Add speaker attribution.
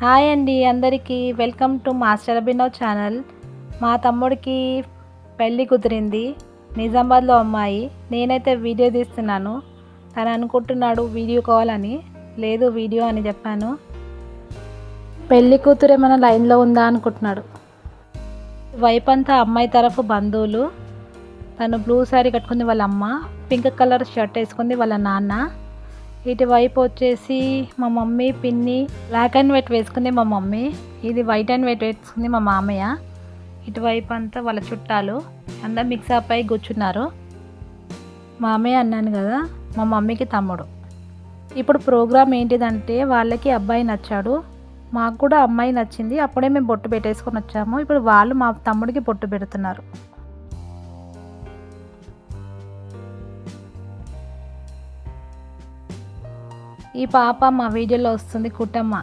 Speaker 1: Hi అండి అందరికీ welcome to master Abhinav channel. మా తమ్ముడికి పెళ్ళి కుదిరింది, నిజామాబాద్లో అమ్మాయి. నేనైతే వీడియో తీస్తున్నాను, తను అనుకుంటున్నాడు వీడియో కాల్ అని. లేదు వీడియో అని చెప్పాను. పెళ్ళి కూతురు ఏమైనా లైన్లో ఉందా అనుకుంటున్నాడు. వైపు అంతా అమ్మాయి తరఫు బంధువులు. తను బ్లూ శారీ కట్టుకుంది వాళ్ళ అమ్మ, పింక్ కలర్ షర్ట్ వేసుకుంది వాళ్ళ నాన్న. ఇటువైపు వచ్చేసి మా మమ్మీ పిన్ని బ్లాక్ అండ్ వైట్ వేసుకుంది మా మమ్మీ, ఇది వైట్ అండ్ వైట్ వేసుకుంది మా మామయ్య. ఇటువైపు అంతా వాళ్ళ చుట్టాలు అందరు మిక్స్ అప్ అయి కూర్చున్నారు. మామయ్య అన్నాను కదా, మా మమ్మీకి తమ్ముడు. ఇప్పుడు ప్రోగ్రామ్ ఏంటిదంటే వాళ్ళకి అబ్బాయి నచ్చాడు, మాకు కూడా అమ్మాయి నచ్చింది. అప్పుడే మేము బొట్టు పెట్టేసుకొని వచ్చాము. ఇప్పుడు వాళ్ళు మా తమ్ముడికి బొట్టు పెడుతున్నారు. ఈ పాప మా వీడియోలో వస్తుంది, కుట్టమ్మ.